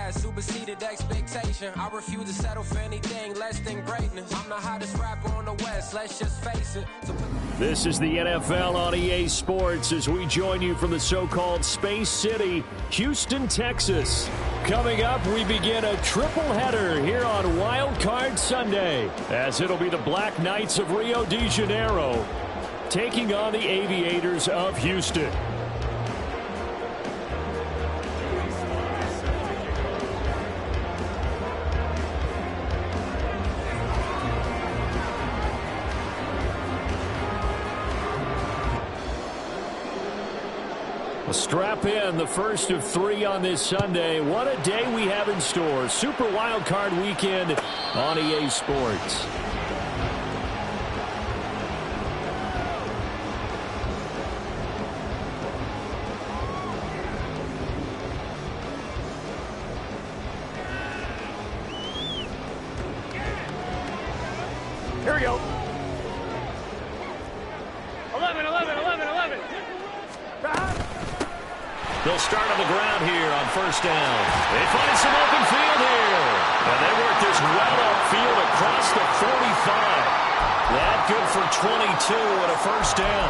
has superseded expectation. I refuse to settle for anything less than greatness. I'm the hottest rapper on the West, let's just face it. This is the NFL on EA Sports as we join you from the so-called Space City, Houston, Texas. Coming up, we begin a triple header here on Wild Card Sunday, as it'll be the Black Knights of Rio de Janeiro taking on the Aviators of Houston. Strap in, the first of 3 on this Sunday. What a day we have in store. Super Wild Card Weekend on EA Sports. Here we go. 11. They'll start on the ground here on first down. They find some open field here. And they work this well upfield across the 45. That good for 22 and a first down.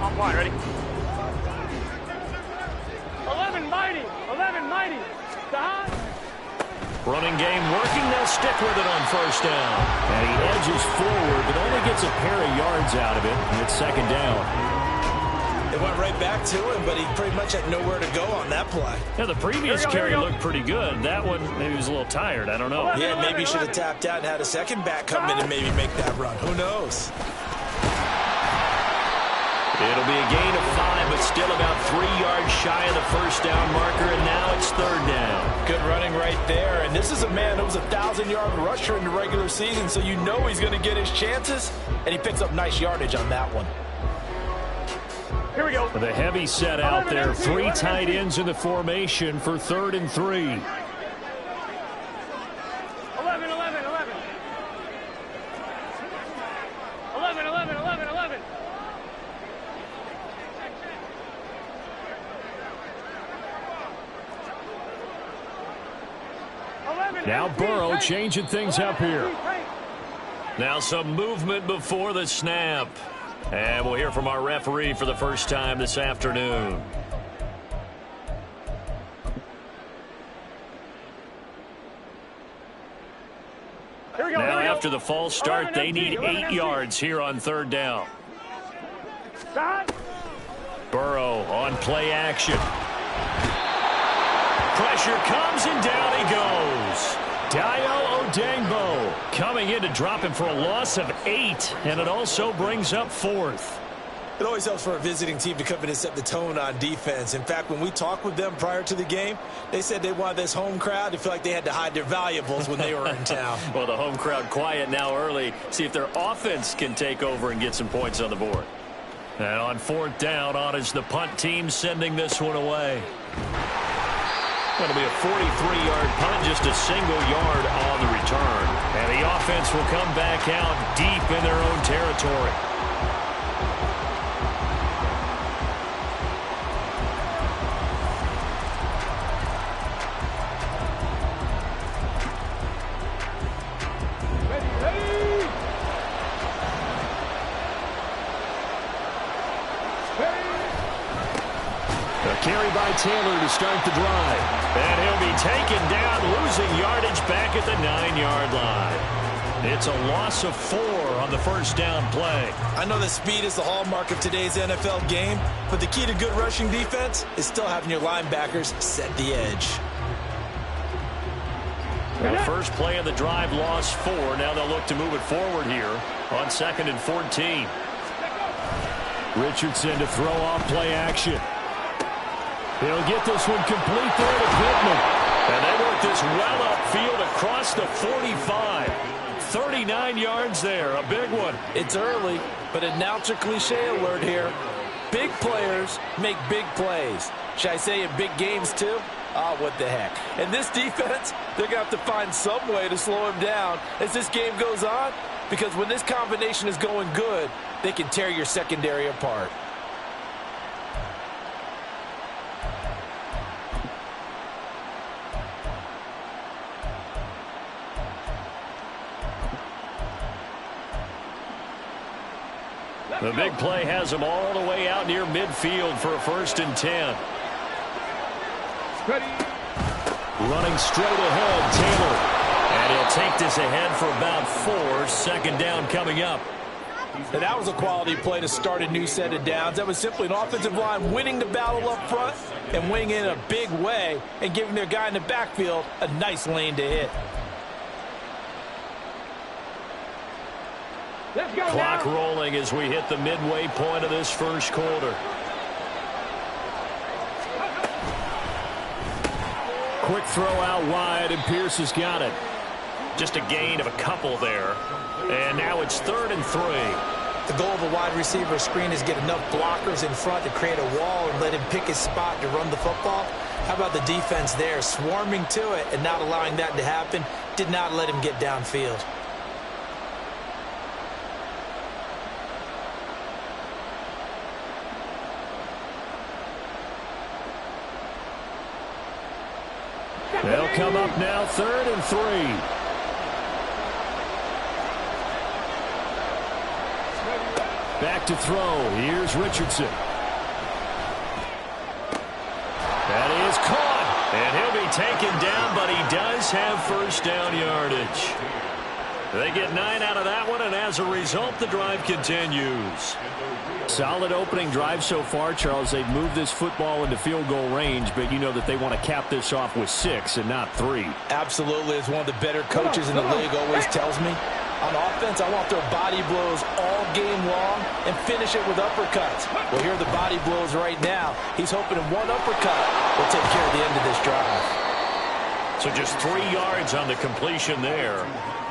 On point, ready? 11 mighty. Running game working. They'll stick with it on first down. And he edges forward, but only gets a pair of yards out of it. And it's second down. It went right back to him, but he pretty much had nowhere to go on that play. Yeah, the previous carry looked pretty good. That one, maybe he was a little tired. I don't know. Yeah, maybe he should have tapped out and had a second back come in and maybe make that run. Who knows? It'll be a gain of 5, but still about 3 yards shy of the first down marker, and now it's third down. Good running right there, and this is a man that was a 1,000-yard rusher in the regular season, so you know he's going to get his chances, and he picks up nice yardage on that one. Here we go. The heavy set out there, 3 tight ends in the formation for 3rd and 3. 11. Now Burrow changing things up here. Now some movement before the snap. And we'll hear from our referee for the first time this afternoon. Now after the false start, they need 8 yards here on third down. Burrow on play action. Pressure comes and down he goes. Dayo Odeyingbo coming in to drop him for a loss of 8, and it also brings up 4th. It always helps for a visiting team to come in and set the tone on defense. In fact, when we talked with them prior to the game, they said they wanted this home crowd to feel like they had to hide their valuables when they were in town. Well, the home crowd quiet now early. See if their offense can take over and get some points on the board. And on 4th down, on is the punt team sending this one away. That'll be a 43-yard punt, just a single yard on the return. And the offense will come back out deep in their own territory. Carry by Taylor to start the drive. And he'll be taken down, losing yardage back at the 9-yard line. It's a loss of 4 on the first down play. I know that speed is the hallmark of today's NFL game, but the key to good rushing defense is still having your linebackers set the edge. The first play of the drive lost 4. Now they'll look to move it forward here on 2nd and 14. Richardson to throw off play action. He'll get this one complete there to Pittman. And they work this well upfield across the 45. 39 yards there, a big one. It's early, but announcer cliche alert here. Big players make big plays. Should I say in big games too? Oh, what the heck. And this defense, they're going to have to find some way to slow him down as this game goes on. because when this combination is going good, they can tear your secondary apart. The big play has him all the way out near midfield for a 1st and 10. Running straight ahead, Taylor. And he'll take this ahead for about 4. 2nd down coming up. And that was a quality play to start a new set of downs. That was simply an offensive line winning the battle up front and winning in a big way and giving their guy in the backfield a nice lane to hit. Let's go Clock now. rolling as we hit the midway point of this 1st quarter. Quick throw out wide, and Pierce has got it. Just a gain of a couple there. And now it's 3rd and 3. The goal of a wide receiver screen is get enough blockers in front to create a wall and let him pick his spot to run the football. How about the defense there, swarming to it and not allowing that to happen? Did not let him get downfield. They'll come up now 3rd and 3. Back to throw. Here's Richardson. That is caught. And he'll be taken down, but he does have 1st down yardage. They get 9 out of that one, and as a result, the drive continues. Solid opening drive so far, Charles. They've moved this football into field goal range, but you know that they want to cap this off with 6 and not 3. Absolutely. As one of the better coaches in the league always tells me, on offense, I want their body blows all game long and finish it with uppercuts. Well, here are the body blows right now. He's hoping one uppercut will take care of the end of this drive. So just 3 yards on the completion there,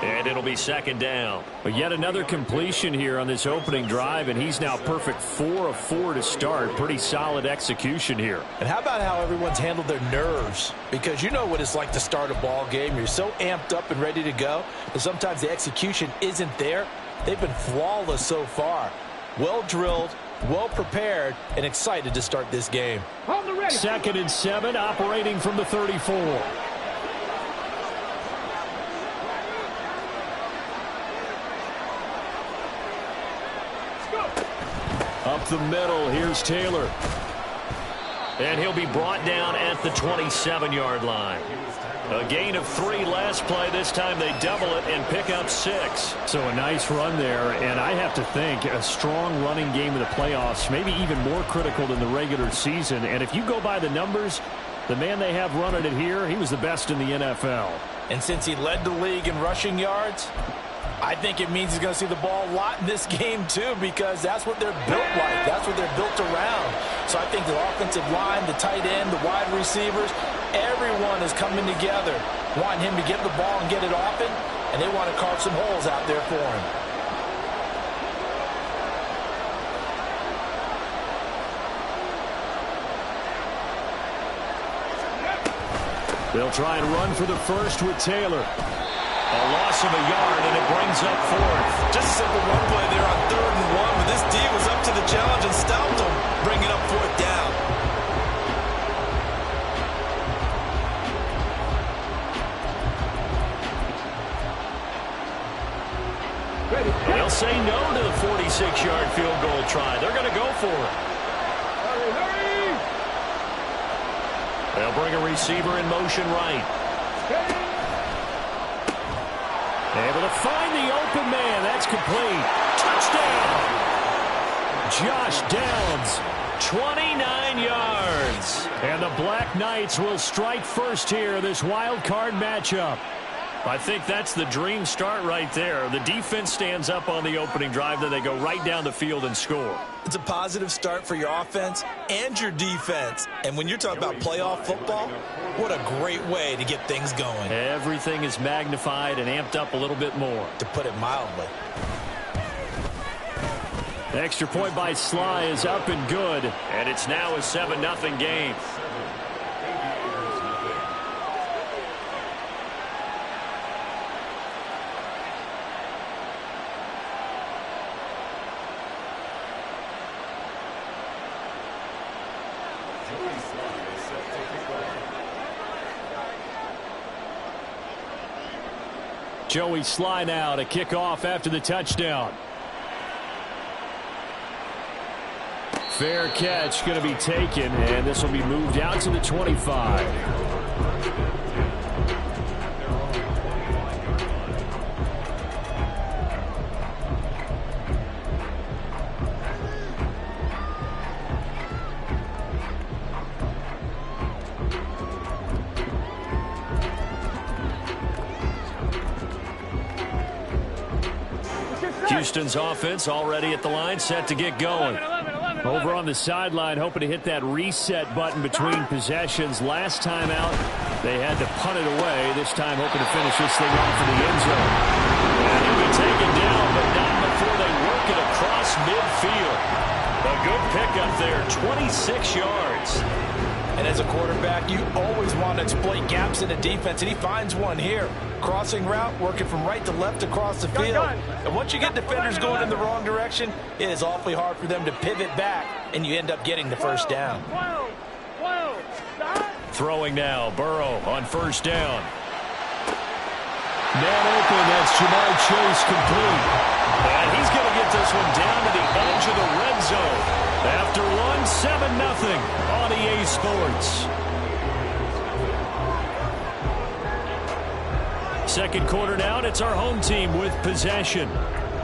and it'll be 2nd down. But yet another completion here on this opening drive, and he's now perfect 4 of 4 to start. Pretty solid execution here. And how about how everyone's handled their nerves? Because you know what it's like to start a ball game. You're so amped up and ready to go, but sometimes the execution isn't there. They've been flawless so far. Well drilled, well prepared, and excited to start this game. 2nd and 7, operating from the 34. Up the middle, here's Taylor. And he'll be brought down at the 27-yard line. A gain of 3 last play. This time they double it and pick up 6. So a nice run there, and I have to think a strong running game in the playoffs, maybe even more critical than the regular season. And if you go by the numbers, the man they have running it here, he was the best in the NFL. And since he led the league in rushing yards, I think it means he's going to see the ball a lot in this game, too, because that's what they're built like. That's what they're built around. So I think the offensive line, the tight end, the wide receivers, everyone is coming together, wanting him to get the ball and get it often, and they want to carve some holes out there for him. They'll try and run for the first with Taylor. A loss of a yard, and it brings up 4th. Just a simple run play there on 3rd and 1, but this D was up to the challenge and stopped him, bringing up 4th down. They'll say no to the 46-yard field goal try. They're going to go for it. They'll bring a receiver in motion right. Able to find the open man. That's complete. Touchdown. Josh Downs, 29 yards. And the Black Knights will strike first here, this wild card matchup. I think that's the dream start right there. The defense stands up on the opening drive, then they go right down the field and score. It's a positive start for your offense and your defense. And when you're talking about playoff football, what a great way to get things going. Everything is magnified and amped up a little bit more. To put it mildly. The extra point by Sly is up and good. And it's now a 7-0 game. Joey Sly now to kick off after the touchdown. Fair catch going to be taken, and this will be moved out to the 25. Houston's offense already at the line, set to get going. Over on the sideline, hoping to hit that reset button between possessions. Last time out, they had to punt it away. This time, hoping to finish this thing off in the end zone. And he'll be taken down, but not before they work it across midfield. A good pickup there, 26 yards. And as a quarterback, you always want to exploit gaps in the defense, and he finds one here. Crossing route, working from right to left across the field. And once you get defenders going in the wrong direction, it is awfully hard for them to pivot back, and you end up getting the first down. Throwing now, Burrow on first down. Man open, that's Jamar Chase complete. And he's going to get this one down to the edge of the red zone. After one, 7-0 on EA Sports. Second quarter down, it's our home team with possession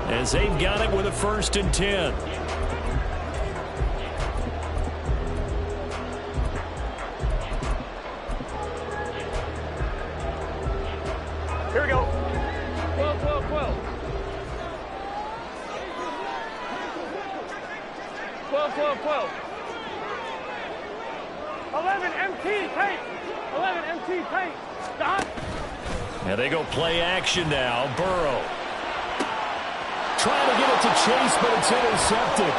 as they've got it with a 1st and 10. Here we go. 12, 12, 12. 12, 12, 12. 11 MT tape. 11 MT tape. Stop. And they go play action now. Burrow trying to get it to Chase, but it's intercepted.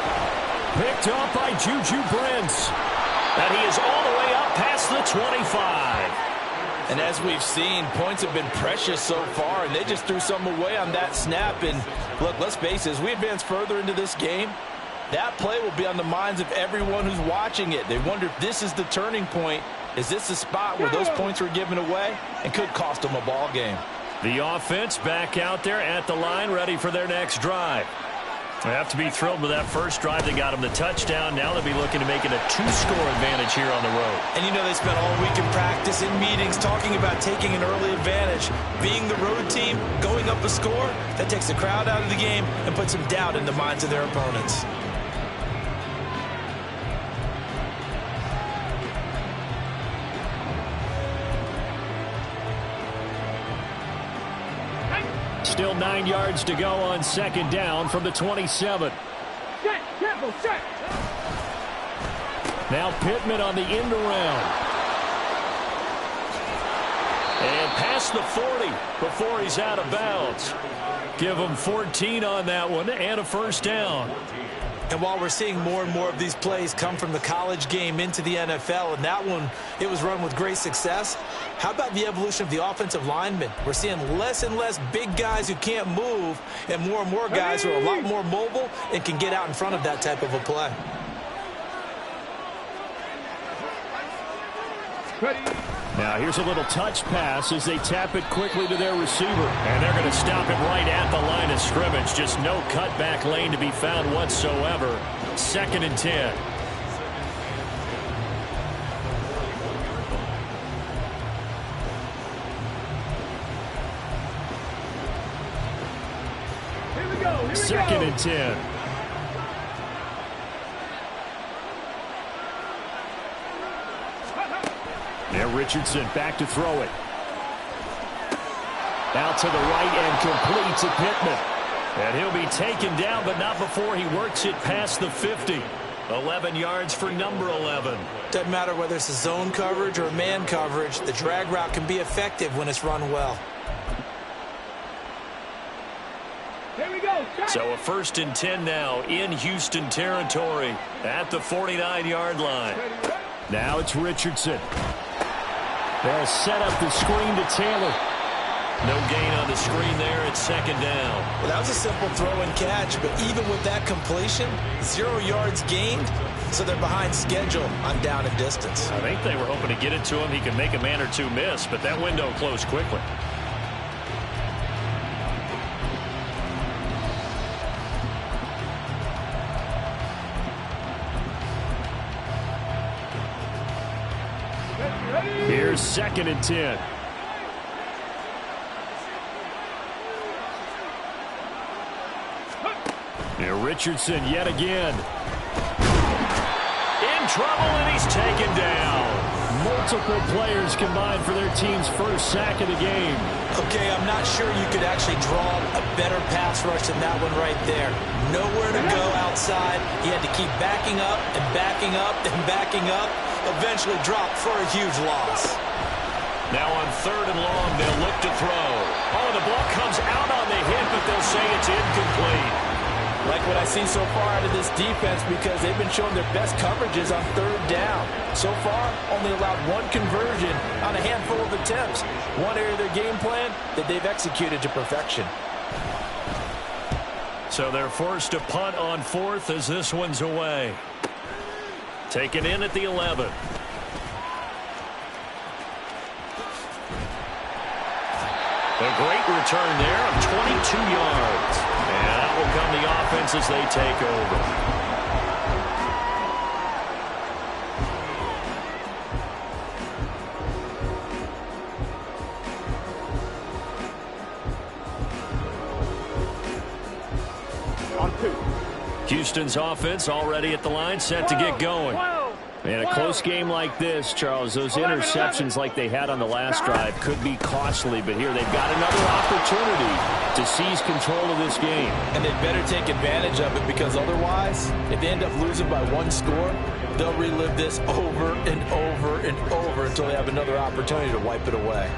Picked up by Juju Brents. And he is all the way up past the 25. And as we've seen, points have been precious so far, and they just threw some away on that snap. And look, let's face it, as we advance further into this game, that play will be on the minds of everyone who's watching it. They wonder if this is the turning point. Is this the spot where those points were given away and could cost them a ball game? The offense back out there at the line, ready for their next drive. They have to be thrilled with that first drive. They got them the touchdown. Now they'll be looking to make it a 2-score advantage here on the road. And you know, they spent all week in practice, in meetings, talking about taking an early advantage. Being the road team, going up a score, that takes the crowd out of the game and puts some doubt in the minds of their opponents. Still 9 yards to go on second down from the 27. Set, careful, set. Now Pittman on the end around. And past the 40 before he's out of bounds. Give him 14 on that one and a first down. And while we're seeing more and more of these plays come from the college game into the NFL, and that one, it was run with great success, how about the evolution of the offensive linemen? We're seeing less and less big guys who can't move and more guys who are a lot more mobile and can get out in front of that type of a play. Now here's a little touch pass as they tap it quickly to their receiver. And they're going to stop it right at the line of scrimmage. Just no cutback lane to be found whatsoever. 2nd and 10. Here we go. 2nd and 10. Now Richardson back to throw it. Out to the right and complete to Pittman. And he'll be taken down, but not before he works it past the 50. 11 yards for number 11. Doesn't matter whether it's a zone coverage or man coverage, the drag route can be effective when it's run well. Here we go. So a 1st and 10 now in Houston territory at the 49-yard line. Now it's Richardson. They'll set up the screen to Taylor. No gain on the screen there. It's 2nd down. Well, that was a simple throw and catch, but even with that completion, 0 yards gained, so they're behind schedule on down and distance. I think they were hoping to get it to him. He could make a man or two miss, but that window closed quickly. Here's 2nd and 10. Now Richardson yet again. In trouble, and he's taken down. Multiple players combined for their team's first sack of the game. Okay, I'm not sure you could actually draw a better pass rush than that one right there. Nowhere to go outside. He had to keep backing up and backing up and backing up. Eventually dropped for a huge loss. Now on 3rd and long, they'll look to throw. Oh, the ball comes out on the hit, but they'll say it's incomplete. Like what I've seen so far out of this defense, because they've been showing their best coverages on 3rd down. So far, only allowed 1 conversion on a handful of attempts. One area of their game plan that they've executed to perfection. So they're forced to punt on 4th as this one's away. Taken in at the 11. A great return there of 22 yards. And out will come the offense as they take over. On 2. Houston's offense already at the line, set to get going. In a close game like this, Charles, those interceptions like they had on the last drive could be costly, but here they've got another opportunity to seize control of this game. And they better take advantage of it, because otherwise, if they end up losing by 1 score, they'll relive this over and over and over until they have another opportunity to wipe it away.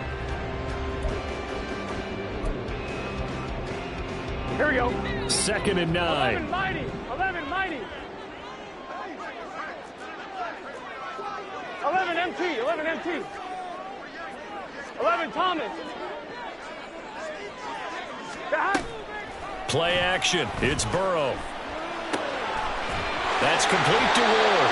Here we go. 2nd and 9. 11 mighty. 11 mighty. 11 MT. 11 MT. 11 Thomas. Play action. It's Burrow. That's complete to Ward.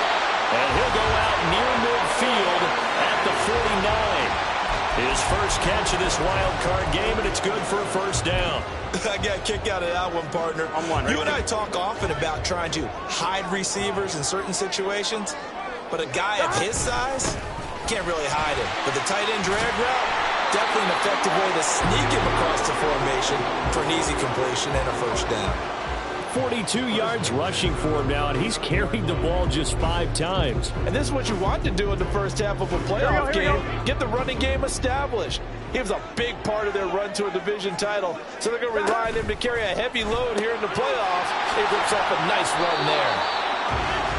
And he'll go out near midfield at the 49. His first catch of this wild card game, and it's good for a first down. I got a kick out of that one, partner. You and I talk often about trying to hide receivers in certain situations, but a guy of his size can't really hide him. But the tight end drag route, definitely an effective way to sneak him across the formation for an easy completion and a first down. 42 yards rushing for him now, and he's carried the ball just 5 times. And this is what you want to do in the first half of a playoff game. Get the running game established. He was a big part of their run to a division title, so they're going to rely on him to carry a heavy load here in the playoffs. He rips off a nice run there.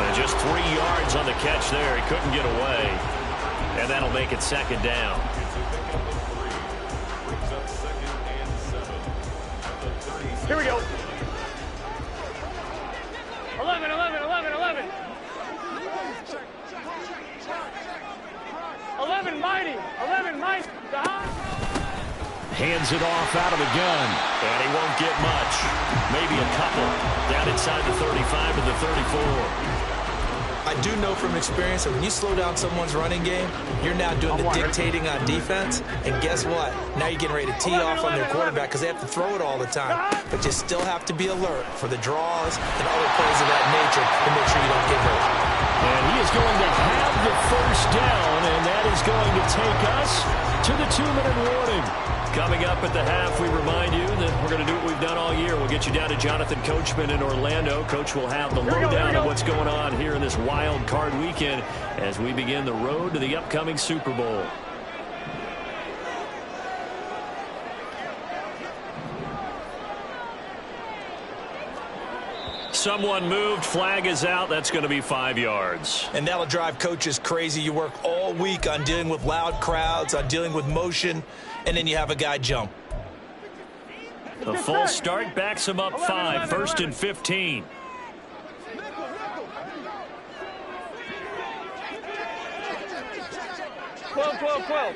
And just 3 yards on the catch there. He couldn't get away. And that'll make it 2nd down. Here we go. 11, 11, 11, 11. 11 mighty. 11 mighty. Hands it off out of the gun. And he won't get much. Maybe a couple. Down inside the 35 to the 34. I do know from experience that when you slow down someone's running game, you're now doing the dictating on defense. And guess what? Now you're getting ready to tee off on their quarterback because they have to throw it all the time. But you still have to be alert for the draws and other plays of that nature to make sure you don't get hurt. And he is going to have the first down, and that is going to take us to the 2-minute warning. Coming up at the half, we remind you that we're going to do what we've done all year. We'll get you down to Jonathan Coachman in Orlando. Coach will have the lowdown of what's going on here in this wild card weekend as we begin the road to the upcoming Super Bowl. Someone moved. Flag is out. That's going to be 5 yards. And that'll drive coaches crazy. You work all week on dealing with loud crowds, on dealing with motion, and then you have a guy jump. The full start backs him up 5. 1st and 15. Twelve.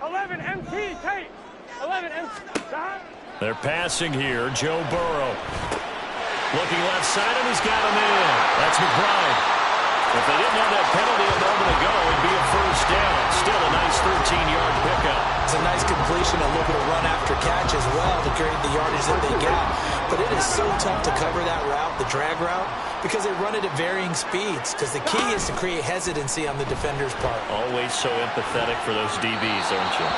11 MT, Tate. 11 MT. They're passing here. Joe Burrow. Looking left side, and he's got him in. That's McBride. If they didn't have that penalty a moment ago, it'd be a first down. Still a nice 13-yard pickup. It's a nice completion, a little bit of run after catch as well to create the yardage that they got. But it is so tough to cover that route, the drag route, because they run it at varying speeds. Because the key is to create hesitancy on the defender's part. Always so empathetic for those DBs, aren't you?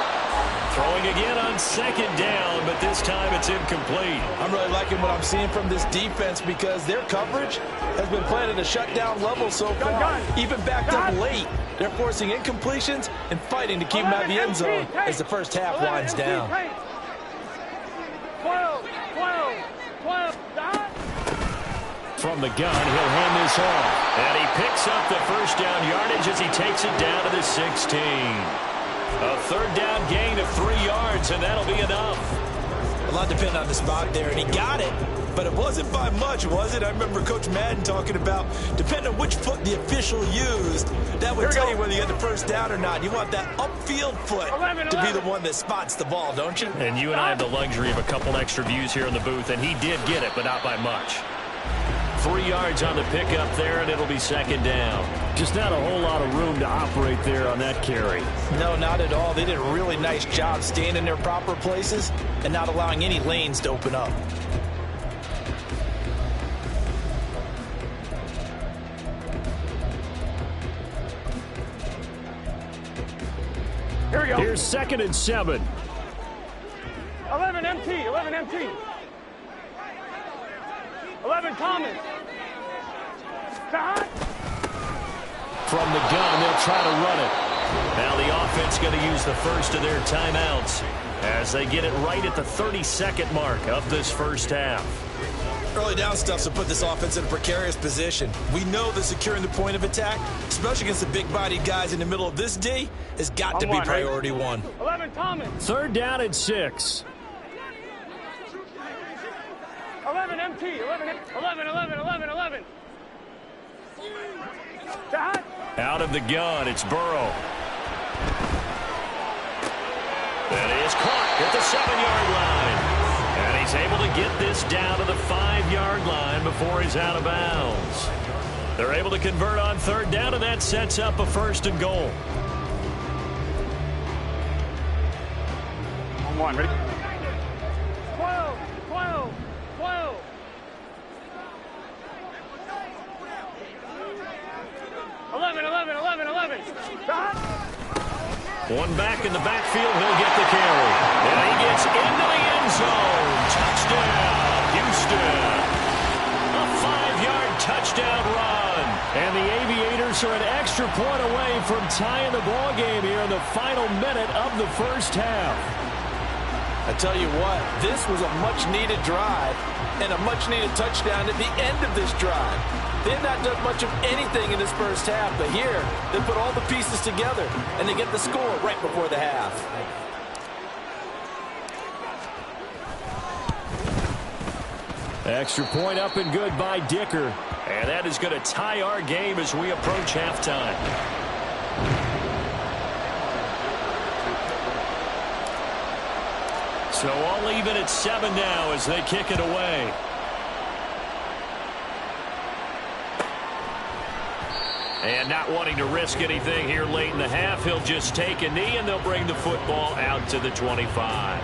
Throwing again on second down, but this time it's incomplete. I'm really liking what I'm seeing from this defense because their coverage has been playing at a shutdown level so far. Even backed up late, they're forcing incompletions and fighting to keep them out of the end zone as the first half winds down. 12, 12, From the gun, he'll hand this off. And he picks up the first down yardage as he takes it down to the 16. A third down gain of 3 yards, and that'll be enough. A lot depended on the spot there, and he got it, but it wasn't by much, was it? I remember Coach Madden talking about, depending on which foot the official used, that would tell you whether you had the first down or not. You want that upfield foot to be the one that spots the ball, don't you? And you and I have the luxury of a couple extra views here in the booth, and he did get it, but not by much. 3 yards on the pickup there, and it'll be second down. Just not a whole lot of room to operate there on that carry. No, not at all. They did a really nice job staying in their proper places and not allowing any lanes to open up. Here we go. Here's 2nd and 7. 11 MT, 11 MT. 11 Thomas. From the gun, they'll try to run it. Now the offense going to use the first of their timeouts as they get it right at the 32nd mark of this first half. Early down stuff to put this offense in a precarious position. We know that securing the point of attack, especially against the big-bodied guys in the middle of this D, has got to be priority one. 11 Thomas. 3rd down and 6. 11 MT, 11, 11. Out of the gun, it's Burrow. That is caught at the 7-yard line. And he's able to get this down to the 5-yard line before he's out of bounds. They're able to convert on 3rd down, and that sets up a 1st and goal. On 1, ready? 12, 12, 12. 11. One back in the backfield, he'll get the carry. And he gets into the end zone. Touchdown, Houston. A 5-yard touchdown run. And the Aviators are an extra point away from tying the ball game here in the final minute of the first half. I tell you what, this was a much-needed drive and a much-needed touchdown at the end of this drive. They have not done much of anything in this first half, but here they put all the pieces together, and they get the score right before the half. Extra point up and good by Dicker. And that is going to tie our game as we approach halftime. So all even at 7 now as they kick it away. And not wanting to risk anything here late in the half, he'll just take a knee and they'll bring the football out to the 25.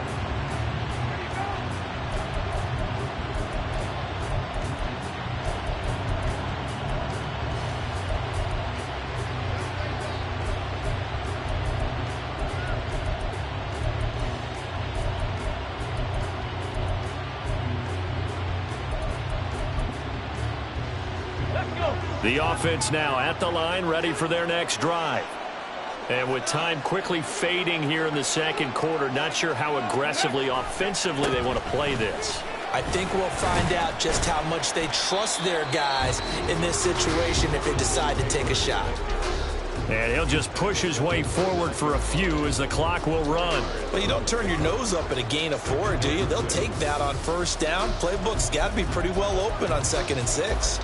The offense now at the line, ready for their next drive. And with time quickly fading here in the second quarter, not sure how aggressively, offensively they want to play this. I think we'll find out just how much they trust their guys in this situation if they decide to take a shot. And he'll just push his way forward for a few as the clock will run. Well, you don't turn your nose up at a gain of 4, do you? They'll take that on first down. Playbook's got to be pretty well open on 2nd and 6.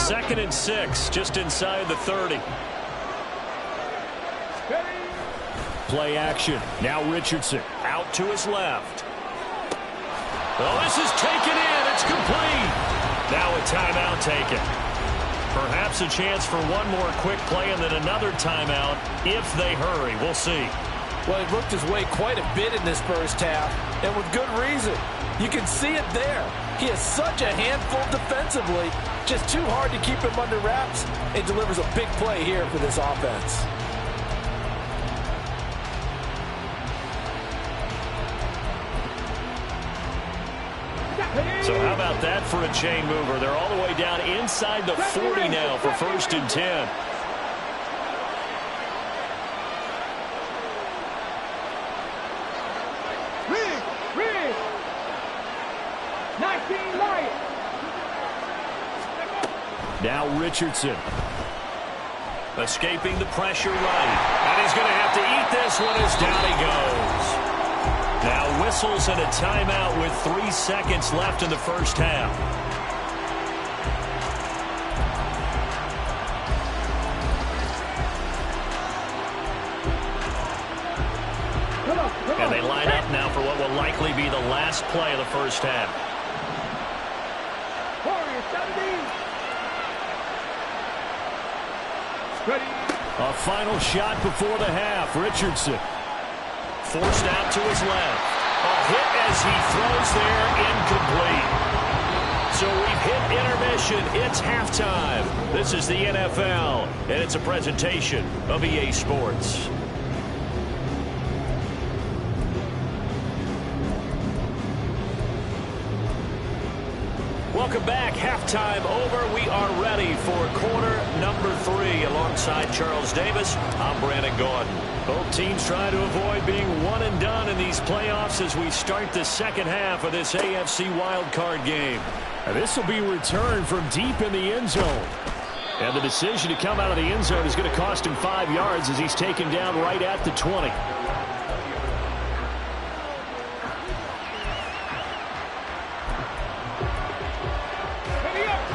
2nd and 6, just inside the 30. Play action. Now Richardson out to his left. Oh, this is taken in. It's complete. Now a timeout taken. Perhaps a chance for one more quick play and then another timeout if they hurry. We'll see. Well, he worked his way quite a bit in this first half, and with good reason. You can see it there. He is such a handful defensively. Just too hard to keep him under wraps. It delivers a big play here for this offense. So how about that for a chain mover? They're all the way down inside the 40 now for 1st and 10. Rig. 19 Lions. Now Richardson. Escaping the pressure right. And he's going to have to eat this one as down he goes. Now whistles and a timeout with 3 seconds left in the first half. And they line up now for what will likely be the last play of the first half. A final shot before the half. Richardson. Forced out to his left. A hit as he throws there, incomplete. So we've hit intermission. It's halftime. This is the NFL, and it's a presentation of EA Sports. Welcome back. Halftime over. We are ready for quarter number 3. Alongside Charles Davis, I'm Brandon Gaudin. Both teams trying to avoid being one and done in these playoffs as we start the second half of this AFC wildcard game. And this will be returned from deep in the end zone. And the decision to come out of the end zone is going to cost him 5 yards as he's taken down right at the 20.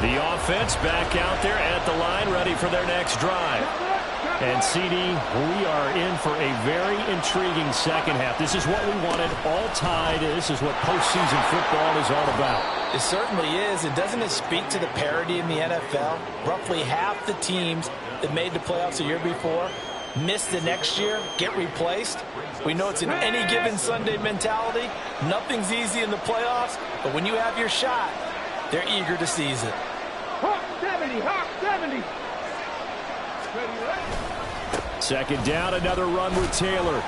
The offense back out there at the line, ready for their next drive. And, CD, we are in for a very intriguing second half. This is what we wanted, all tied. This is what postseason football is all about. It certainly is. And doesn't it speak to the parity in the NFL? Roughly half the teams that made the playoffs a year before miss the next year, get replaced. We know it's an any given Sunday mentality. Nothing's easy in the playoffs, but when you have your shot, they're eager to seize it. Hawk 70, Hawk 70. Second down, another run with Taylor.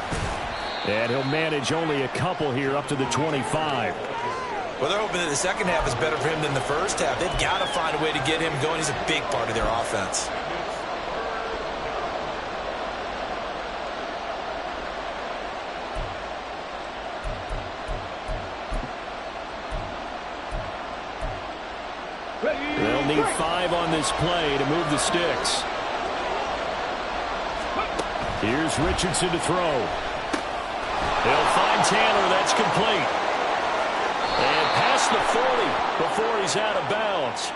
And he'll manage only a couple here up to the 25. Well, they're hoping that the second half is better for him than the first half. They've got to find a way to get him going. He's a big part of their offense. They'll need 5 on this play to move the sticks. Here's Richardson to throw. They'll find Taylor. That's complete. And past the 40 before he's out of bounds.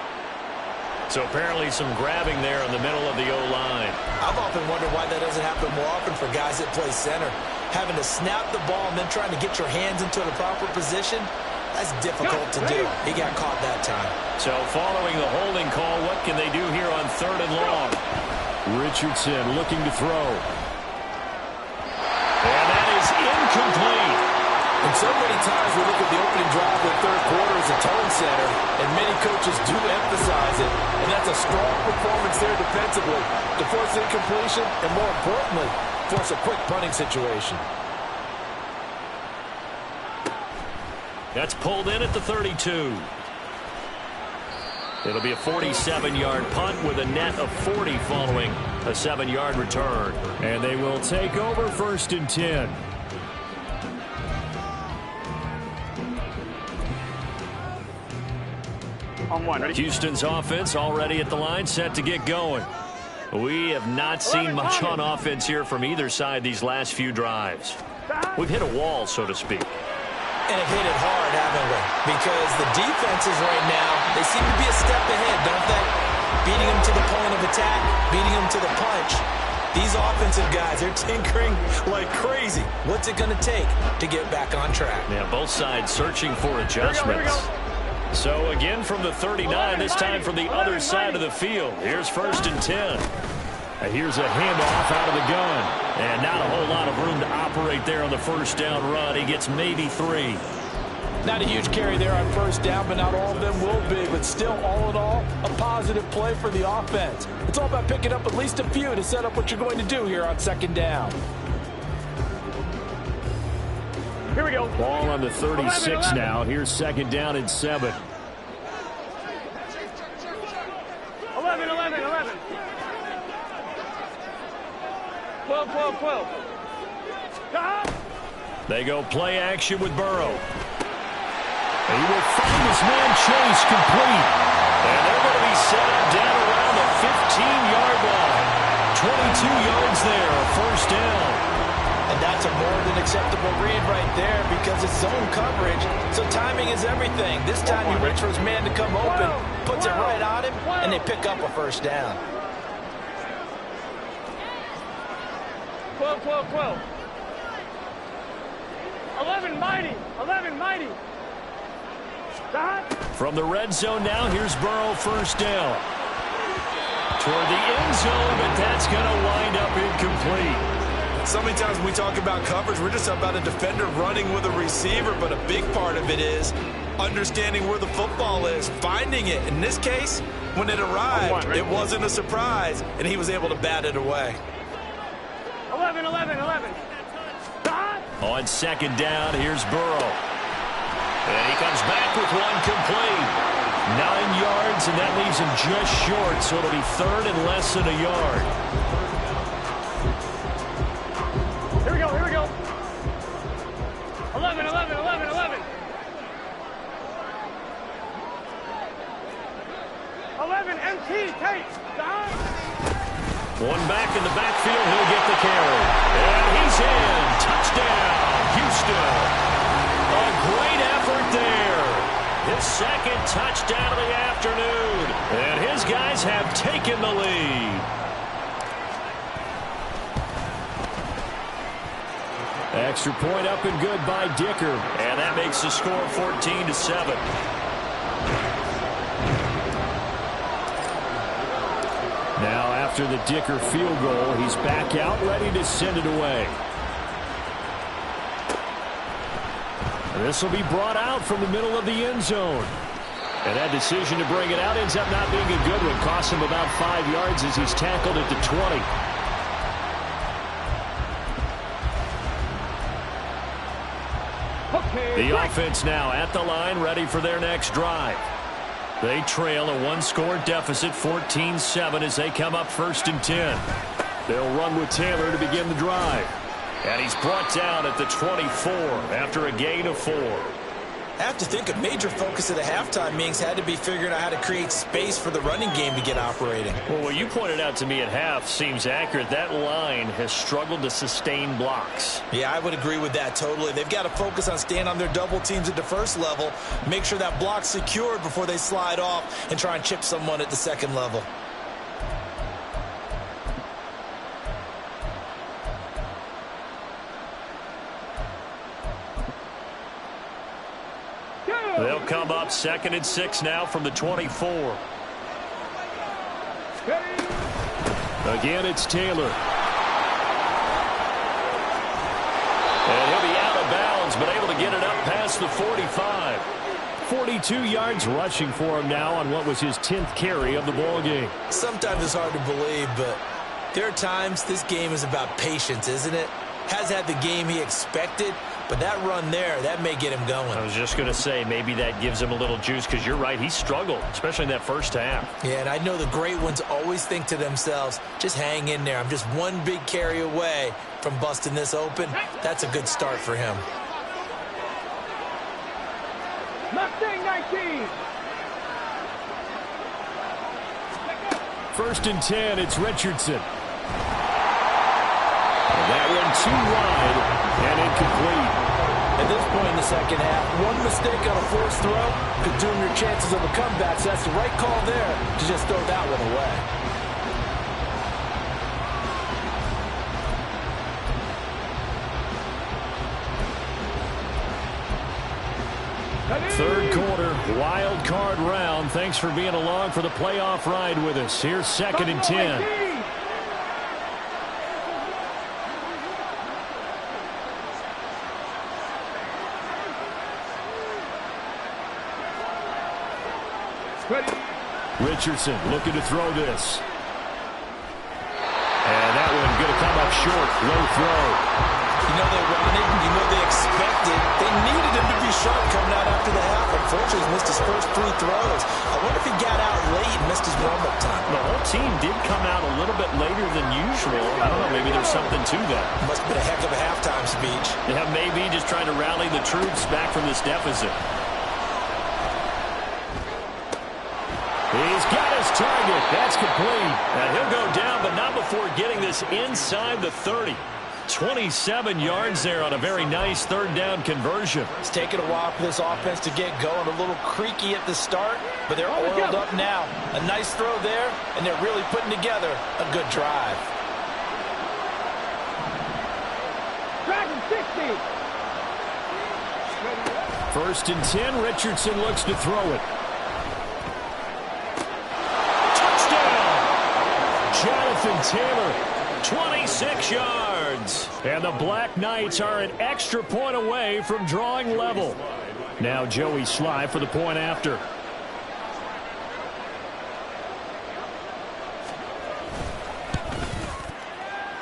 So apparently some grabbing there in the middle of the O-line. I've often wondered why that doesn't happen more often for guys that play center. Having to snap the ball and then trying to get your hands into the proper position, that's difficult to do. He got caught that time. So following the holding call, what can they do here on 3rd and long? Richardson looking to throw. And that is incomplete. And so many times we look at the opening drive of the third quarter as a tone setter, and many coaches do emphasize it. And that's a strong performance there defensively to force incompletion and, more importantly, force a quick punting situation. That's pulled in at the 32. It'll be a 47-yard punt with a net of 40 following a 7-yard return. And they will take over 1st and 10. On one, ready? Houston's offense already at the line, set to get going. We have not seen much on offense here from either side these last few drives. We've hit a wall, so to speak. And have hit it hard, haven't we? Because the defenses right now, they seem to be a step ahead, don't they? beating him to the point of attack, beating him to the punch. These offensive guys, they're tinkering like crazy. What's it going to take to get back on track? Yeah, both sides searching for adjustments. So again from the 39, this time from the other side of the field. Here's 1st and 10. Here's a handoff out of the gun. And not a whole lot of room to operate there on the first down run. He gets maybe 3. Not a huge carry there on first down, but not all of them will be. But still, all in all, a positive play for the offense. It's all about picking up at least a few to set up what you're going to do here on 2nd down. Here we go. Ball on the 36 now. Here's 2nd down and 7. 11, 11, 11. 12, 12, 12. Stop. They go play action with Burrow. He will find his man Chase complete. And they're going to be set up down around the 15-yard line. 22 yards there, 1st down. And that's a more than acceptable read right there because it's zone coverage. So timing is everything. This time he waits for his man to come open, puts it right on him, and they pick up a 1st down. 12, 12, 12. 11, mighty. 11, mighty. Stop. From the red zone now, here's Burrow, 1st down. Toward the end zone, but that's going to wind up incomplete. So many times when we talk about coverage, we're just about a defender running with a receiver, but a big part of it is understanding where the football is, finding it. In this case, when it arrived, it wasn't a surprise, and he was able to bat it away. 11, 11, 11. Stop. On 2nd down, here's Burrow. And he comes back with one complete. 9 yards, and that leaves him just short, so it'll be 3rd and less than a yard. Here we go, here we go. 11, 11, 11, 11. 11, MT, take. Stop. One back in the backfield, he'll get the carry. And he's in. Touchdown, Houston. A great effort there. His 2nd touchdown of the afternoon. And his guys have taken the lead. Extra point up and good by Dicker. And that makes the score 14-7. Now after the Dicker field goal, he's back out ready to send it away. This will be brought out from the middle of the end zone. And that decision to bring it out ends up not being a good one. Costs him about 5 yards as he's tackled at the 20. The offense now at the line, ready for their next drive. They trail a 1-score deficit, 14-7, as they come up 1st and 10. They'll run with Taylor to begin the drive. And he's brought down at the 24 after a gain of 4. I have to think a major focus of the halftime meetings had to be figuring out how to create space for the running game to get operating. Well, what you pointed out to me at half seems accurate. That line has struggled to sustain blocks. Yeah, I would agree with that totally. They've got to focus on staying on their double teams at the first level, make sure that block's secured before they slide off and try and chip someone at the second level. They'll come up 2nd and 6 now from the 24. Again, it's Taylor. And he'll be out of bounds, but able to get it up past the 45. 42 yards rushing for him now on what was his 10th carry of the ball game. Sometimes it's hard to believe, but there are times this game is about patience, isn't it? Has had the game he expected, but that run there, that may get him going. I was just going to say, maybe that gives him a little juice, because you're right, he struggled, especially in that first half. Yeah, and I know the great ones always think to themselves, just hang in there. I'm just one big carry away from busting this open. That's a good start for him. Mustang 19. 1st and 10, it's Richardson. And that one too wide and incomplete. At this point in the second half, one mistake on a forced throw could doom your chances of a comeback, so that's the right call there to just throw that one away. Third quarter, wild card round. Thanks for being along for the playoff ride with us. Here's 2nd and 10. Richardson looking to throw this. And that one going to come up short. Low throw. You know they wanted, you know they expected. They needed him to be sharp coming out after the half. Unfortunately, he's missed his first 3 throws. I wonder if he got out late and missed his warm-up time. The whole team did come out a little bit later than usual. I don't know, maybe there's something to that. Must have been a heck of a halftime speech. Yeah, maybe just trying to rally the troops back from this deficit. He's got his target. That's complete. And he'll go down, but not before getting this inside the 30. 27 yards there on a very nice 3rd down conversion. It's taken a while for this offense to get going. A little creaky at the start, but they're oiled up now. A nice throw there, and they're really putting together a good drive. Dragon 60. 1st and 10. Richardson looks to throw it. Jonathan Taylor, 26 yards. And the Black Knights are an extra point away from drawing level. Now Joey Sly for the point after.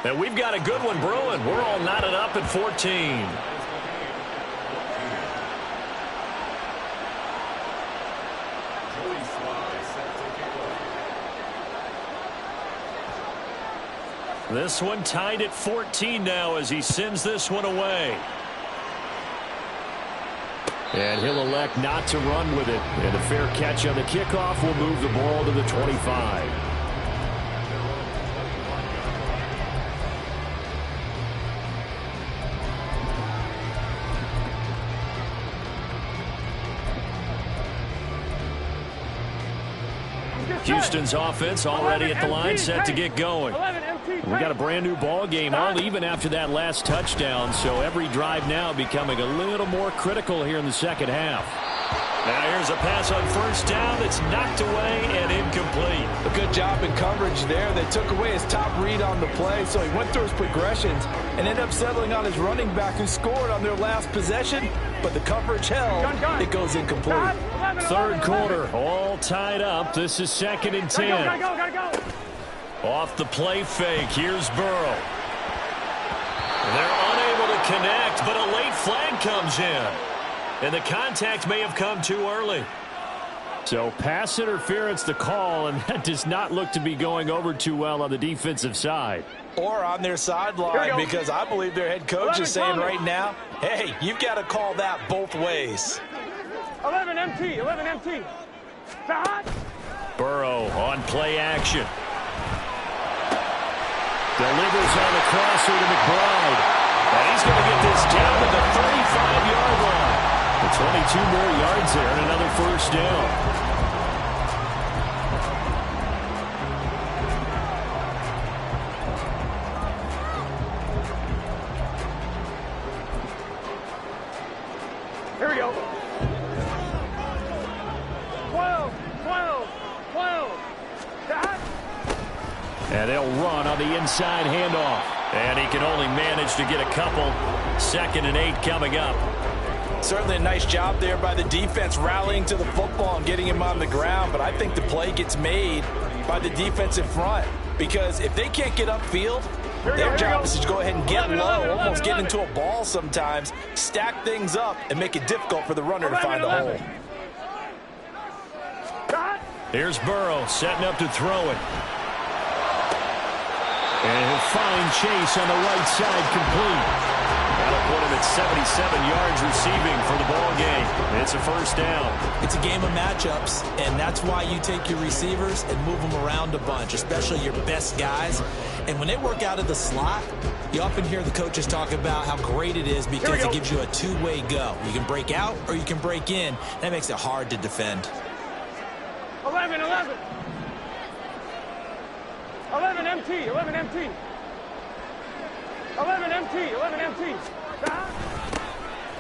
And we've got a good one brewing. We're all knotted up at 14. This one tied at 14 now as he sends this one away. And he'll elect not to run with it. And a fair catch on the kickoff will move the ball to the 25. Houston's offense already at the line, set to get going. We got a brand new ball game, all even after that last touchdown, so every drive now becoming a little more critical here in the second half. Now here's a pass on 1st down that's knocked away and incomplete. A good job in coverage there. They took away his top read on the play, so he went through his progressions and ended up settling on his running back who scored on their last possession, but the coverage held. It goes incomplete. 3rd quarter, all tied up. This is 2nd and 10. Gotta go. Off the play fake, here's Burrow. They're unable to connect, but a late flag comes in. And the contact may have come too early. So pass interference the call, and that does not look to be going over too well on the defensive side. Or on their sideline, because I believe their head coach is saying right now, hey, you've got to call that both ways. 11 MT. Burrow on play action. Delivers on the crosser to McBride. And he's going to get this down to the 35-yard line. 22 more yards there and another 1st down. Here we go. 12. And they'll run on the inside handoff. And he can only manage to get a couple. 2nd and 8 coming up. Certainly a nice job there by the defense rallying to the football and getting him on the ground, but I think the play gets made by the defensive front because if they can't get upfield, their job is to go ahead and get low, almost get into a ball sometimes, stack things up, and make it difficult for the runner to find a hole. Here's Burrow setting up to throw it. And he'll find Chase on the right side complete. That'll put him at 77 yards receiving for the ball game. It's a first down. It's a game of matchups, and that's why you take your receivers and move them around a bunch, especially your best guys. And when they work out of the slot, you often hear the coaches talk about how great it is because it gives you a two-way go. You can break out or you can break in. That makes it hard to defend. 11, 11. 11 MT, 11 MT. 11 MT, 11 MT.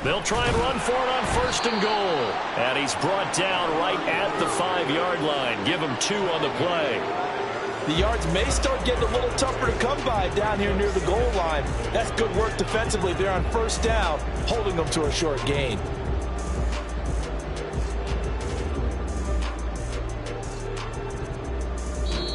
They'll try and run for it on first and goal. And he's brought down right at the 5-yard line. Give him 2 on the play. The yards may start getting a little tougher to come by down here near the goal line. That's good work defensively. They're on first down, holding them to a short gain.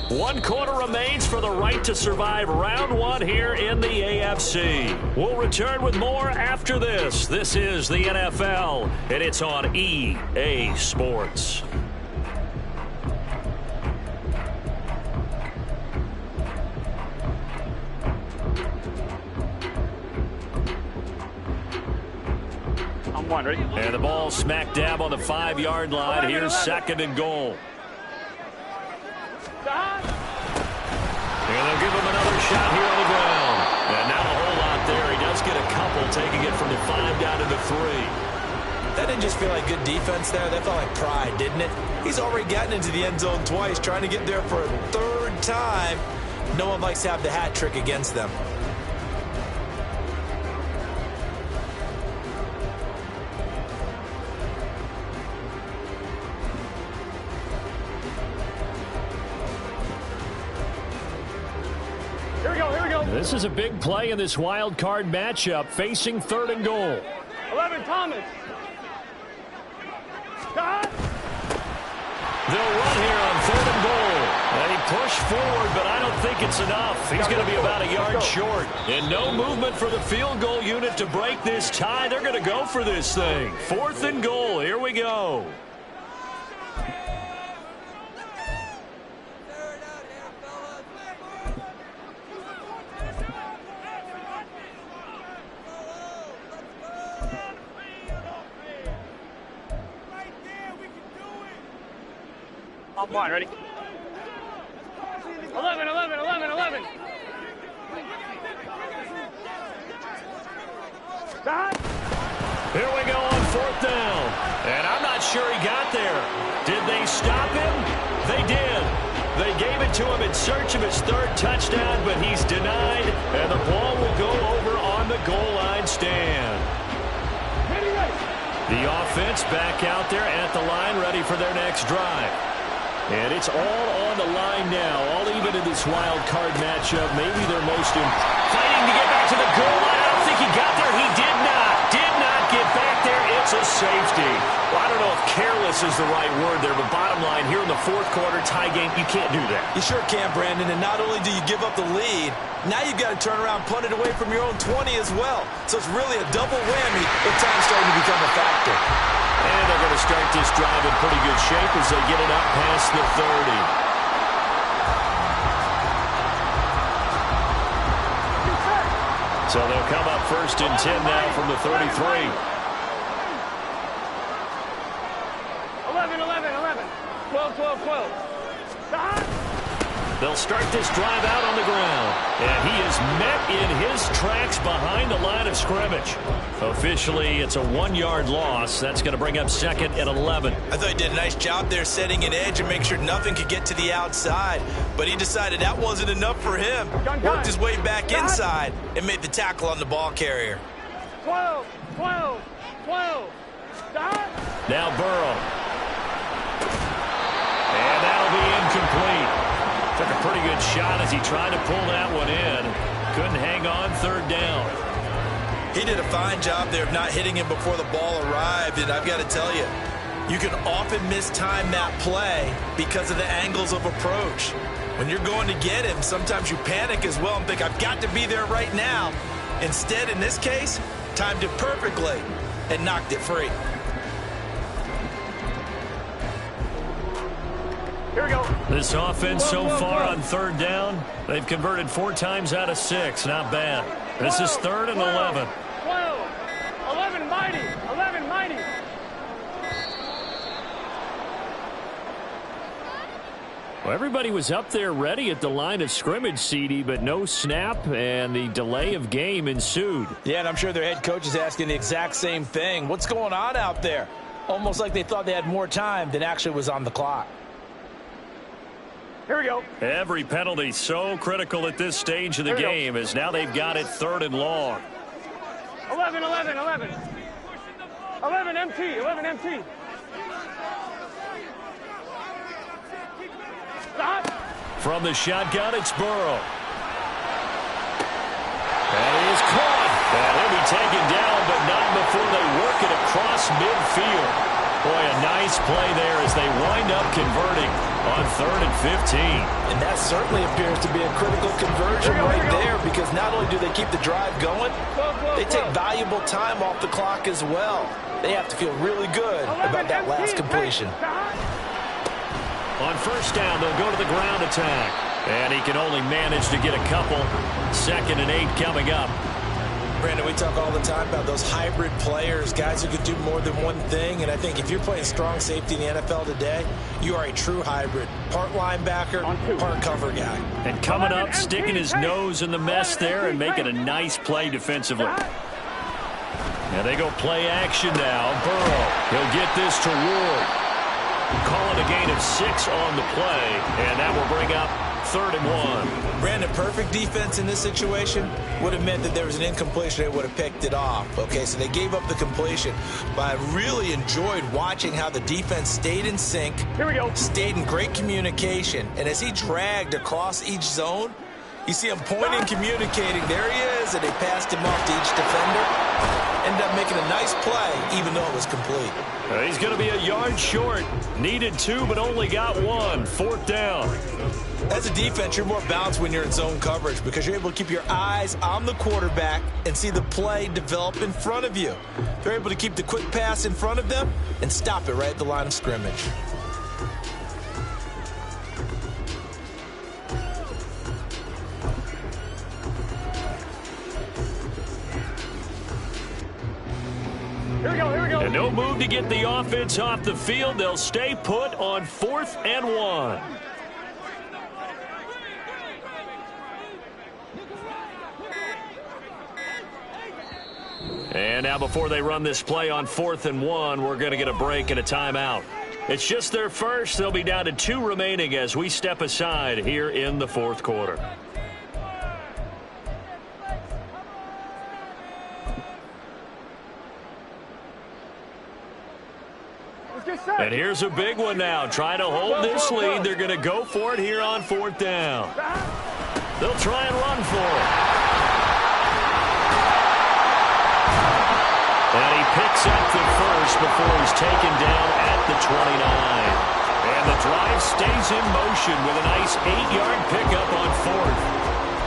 One quarter remains for the right to survive round 1 here in the AFC. We'll return with more after this. This is the NFL, and it's on EA Sports. I'm one, ready? And the ball smack dab on the 5-yard line. Here's second and goal. And they'll give him another shot here on the ground. And not a whole lot there. He does get a couple, taking it from the 5 down to the 3. That didn't just feel like good defense there. That felt like pride, didn't it? He's already gotten into the end zone twice, trying to get there for a 3rd time. No one likes to have the hat trick against them. This is a big play in this wild card matchup, facing 3rd and goal. 11 Thomas. They'll run here on 3rd and goal. And he pushed forward, but I don't think it's enough. He's going to be about a yard short. And no movement for the field goal unit to break this tie. They're going to go for this thing. 4th and goal. Here we go. I'm one, ready? 11, 11, 11, 11. Here we go on 4th down. And I'm not sure he got there. Did they stop him? They did. They gave it to him in search of his 3rd touchdown, but he's denied, and the ball will go over on the goal line stand. The offense back out there at the line, ready for their next drive. And it's all on the line now, all even in this wild card matchup. Maybe their most fighting to get back to the goal line. I don't think he got there. He did not get back there. It's a safety. Well, I don't know if careless is the right word there, but bottom line, here in the 4th quarter tie game, you can't do that. You sure can, Brandon, and not only do you give up the lead, now you've got to turn around, punt it away from your own 20 as well. So it's really a double whammy with time starting to become a factor. And they're going to start this drive in pretty good shape as they get it up past the 30. So they'll come up 1st and 10 now from the 33. 11, 11, 11. 12, 12, 12. They'll start this drive out on the ground. And he is met in his tracks behind the line of scrimmage. Officially, it's a 1-yard loss. That's going to bring up 2nd and 11. I thought he did a nice job there setting an edge and make sure nothing could get to the outside. But he decided that wasn't enough for him. Worked his way back inside and made the tackle on the ball carrier. 12, 12, 12. Now Burrow. And that'll be incomplete. Took a pretty good shot as he tried to pull that one in. Couldn't hang on 3rd down. He did a fine job there of not hitting him before the ball arrived, and I've got to tell you, you can often mistime that play because of the angles of approach. When you're going to get him, sometimes you panic as well and think, I've got to be there right now. Instead, in this case, timed it perfectly and knocked it free. Here we go. This offense so far on 3rd down, they've converted 4 times out of 6. Not bad. This is 3rd and 11. 12. Well, everybody was up there ready at the line of scrimmage, CD, but no snap, and the delay of game ensued. Yeah, and I'm sure their head coach is asking the exact same thing. What's going on out there? Almost like they thought they had more time than actually was on the clock. Here we go. Every penalty so critical at this stage of the game, as now they've got it 3rd and long. 11, 11, 11. 11 MT, 11 MT. Stop. From the shotgun, it's Burrow. And he is caught. And he'll be taken down, but not before they work it across midfield. Boy, a nice play there as they wind up converting on 3rd and 15. And that certainly appears to be a critical conversion right there, because not only do they keep the drive going, they take valuable time off the clock as well. They have to feel really good about that last completion. On 1st down, they'll go to the ground attack. And he can only manage to get a couple. 2nd and 8 coming up. Brandon, we talk all the time about those hybrid players, guys who could do more than one thing. And I think if you're playing strong safety in the NFL today, you are a true hybrid. Part linebacker, part cover guy. And coming up, sticking his nose in the mess there and making a nice play defensively. Now they go play action now. Burrow, he'll get this to Ward. Call it a gain of 6 on the play, and that will bring up 3rd and 1. Brandon, perfect defense in this situation would have meant that there was an incompletion. They would have picked it off. Okay, so they gave up the completion. But I really enjoyed watching how the defense stayed in sync. Here we go. Stayed in great communication. And as he dragged across each zone, you see him pointing, communicating. There he is, and they passed him off to each defender. Ended up making a nice play, even though it was complete. He's going to be a yard short. Needed 2, but only got 1. 4th down. As a defense, you're more balanced when you're in zone coverage because you're able to keep your eyes on the quarterback and see the play develop in front of you. They're able to keep the quick pass in front of them and stop it right at the line of scrimmage. Here we go, here we go. And no move to get the offense off the field. They'll stay put on 4th and 1. And now before they run this play on 4th and 1, we're going to get a break and a timeout. It's just their first. They'll be down to 2 remaining as we step aside here in the 4th quarter. And here's a big one now. Trying to hold this lead. They're going to go for it here on 4th down. They'll try and run for it. And he picks up the first before he's taken down at the 29. And the drive stays in motion with a nice 8-yard pickup on 4th.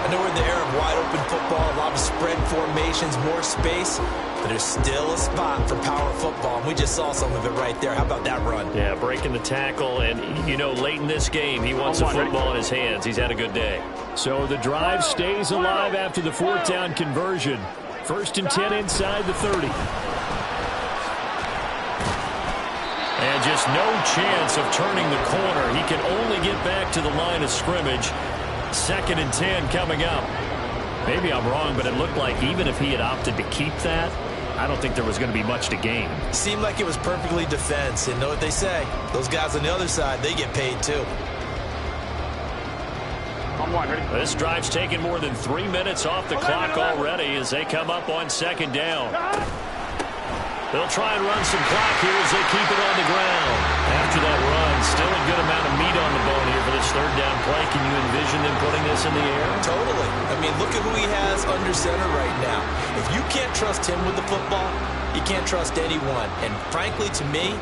I know we're in the era of wide-open football, a lot of spread formations, more space, but there's still a spot for power football, and we just saw some of it right there. How about that run? Yeah, breaking the tackle, and, you know, late in this game, he wants a football in his hands. He's had a good day. So the drive stays alive after the 4th down conversion. 1st and 10 inside the 30. And just no chance of turning the corner. He can only get back to the line of scrimmage. 2nd and 10 coming up. Maybe I'm wrong, but it looked like even if he had opted to keep that, I don't think there was going to be much to gain. Seemed like it was perfectly defense. And know what they say? Those guys on the other side, they get paid too. This drive's taken more than 3 minutes off the clock already as they come up on 2nd down. They'll try and run some clock here as they keep it on the ground. After that run, still a good amount of meat on the bone here for this 3rd down play. Can you envision them putting this in the air? Totally. I mean, look at who he has under center right now. If you can't trust him with the football, you can't trust anyone. And frankly, to me,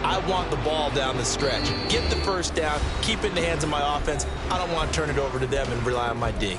I want the ball down the stretch. Get the 1st down, keep it in the hands of my offense. I don't want to turn it over to them and rely on my D.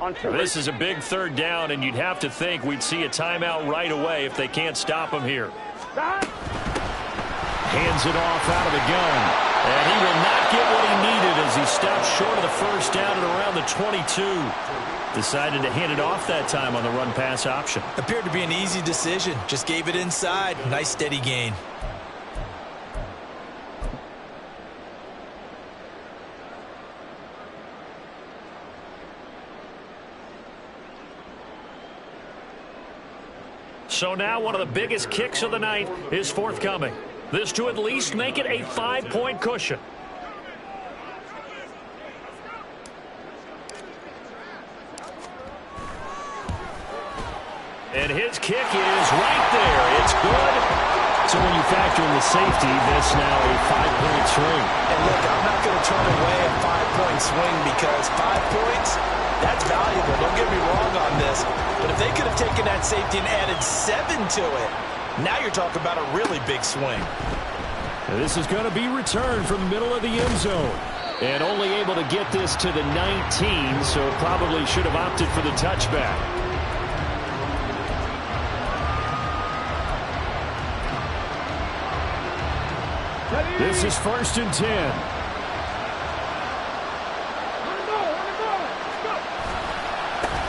On 2. This is a big third down, and you'd have to think we'd see a timeout right away if they can't stop him here. Stop. Hands it off out of the gun. And he will not get what he needed as he stopped short of the first down at around the 22. Decided to hand it off that time on the run-pass option. Appeared to be an easy decision. Just gave it inside. Nice steady gain. So now one of the biggest kicks of the night is forthcoming. This to at least make it a 5-point cushion. And his kick is right there. It's good. So when you factor in the safety, this now a 5-point swing. And look, I'm not going to turn away a 5-point swing because 5 points, that's valuable. Don't get me wrong on this. But if they could have taken that safety and added 7 to it, now you're talking about a really big swing. This is going to be returned from the middle of the end zone. And only able to get this to the 19, so probably should have opted for the touchback. This is 1st and 10.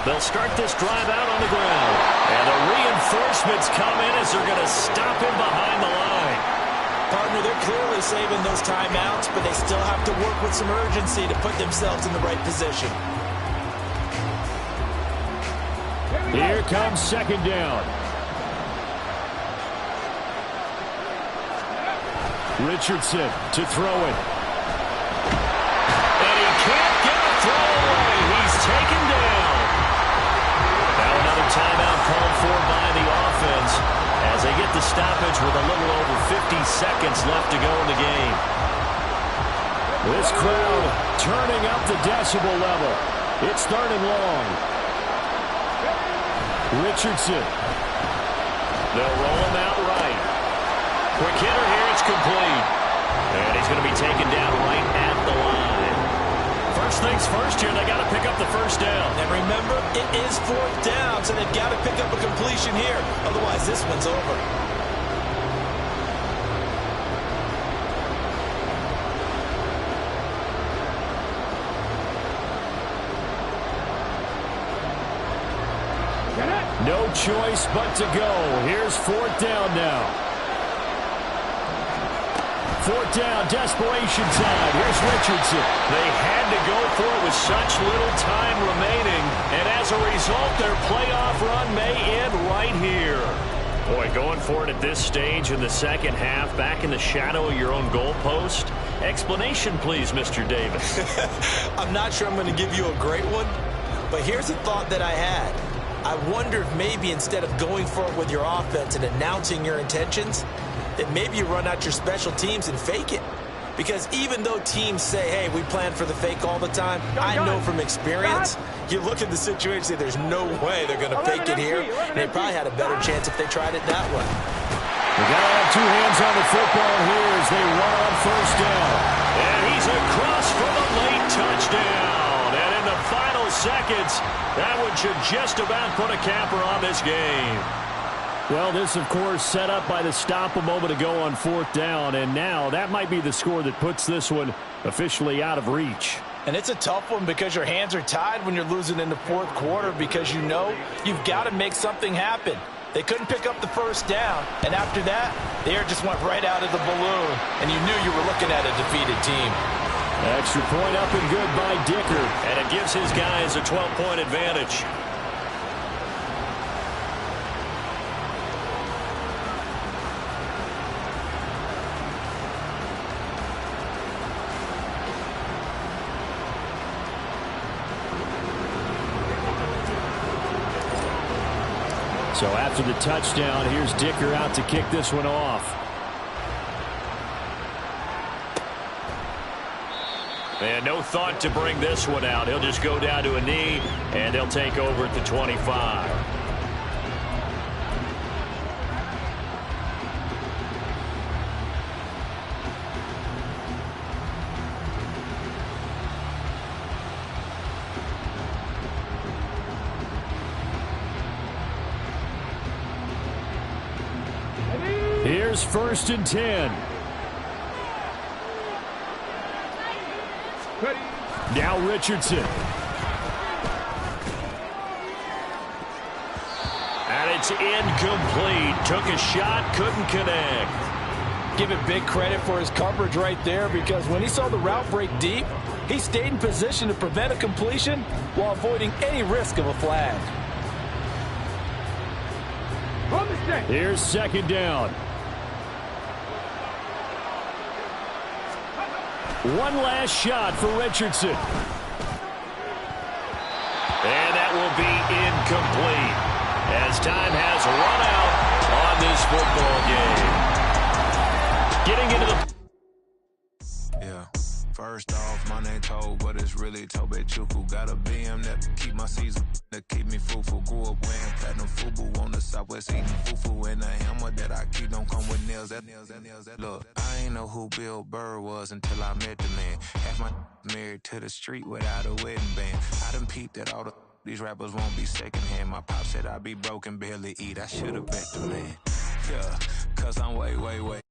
They'll start this drive out on the ground. And the reinforcements come in as they're going to stop him behind the line. Partner, they're clearly saving those timeouts, but they still have to work with some urgency to put themselves in the right position. Here comes 2nd down. Richardson to throw it. And he can't get a throw away. He's taken down. Now another timeout called for by the offense as they get the stoppage with a little over 50 seconds left to go in the game. This crowd turning up the decibel level. It's 3rd and long. Richardson. They'll roll him out right. Quick hitter here, it's complete. And he's going to be taken down right at the line. First things first here, they got to pick up the first down. And remember, it is 4th down, so they've got to pick up a completion here. Otherwise, this one's over. No choice but to go. Here's 4th down now. 4th down, desperation time. Here's Richardson. They had to go for it with such little time remaining, and as a result, their playoff run may end right here. Boy, going for it at this stage in the second half, back in the shadow of your own goalpost. Explanation, please, Mr. Davis. I'm not sure I'm going to give you a great one, but here's a thought that I had. I wonder if maybe instead of going for it with your offense and announcing your intentions, that maybe you run out your special teams and fake it. Because even though teams say, hey, we plan for the fake all the time, I know from experience, you look at the situation and say there's no way they're going to fake it here. And they probably had a better chance if they tried it that way. They got to have 2 hands on the football here as they run on 1st down. And he's across for the late touchdown. And in the final seconds, that one should just about put a capper on this game. Well, this, of course, set up by the stop a moment ago on 4th down, and now that might be the score that puts this one officially out of reach. And it's a tough one because your hands are tied when you're losing in the 4th quarter because you know you've got to make something happen. They couldn't pick up the first down, and after that, the air just went right out of the balloon, and you knew you were looking at a defeated team. Extra point up and good by Dicker, and it gives his guys a 12-point advantage. So after the touchdown, here's Dicker out to kick this one off. And no thought to bring this one out. He'll just go down to a knee, and they'll take over at the 25. Here's 1st and 10. Now Richardson. And it's incomplete. Took a shot, couldn't connect. Give it big credit for his coverage right there, because when he saw the route break deep, he stayed in position to prevent a completion while avoiding any risk of a flag. Here's 2nd down. One last shot for Richardson. And that will be incomplete, as time has run out on this football game. Getting into the... Yeah. First off, my name Tobe, but it's really Tobe Chuku. Got a BM that keep my season, that keep me fruitful. Grew up wearing platinum FUBU on the Southwest, eating fufu. And the hammer that I keep don't come with nails. Look, I ain't know who Bill Burr was until I met the man. Half my married to the street without a wedding band. I done peeped that all these rappers won't be secondhand. My pop said I'd be broken, barely eat. I should've bet the man. Yeah, cause I'm way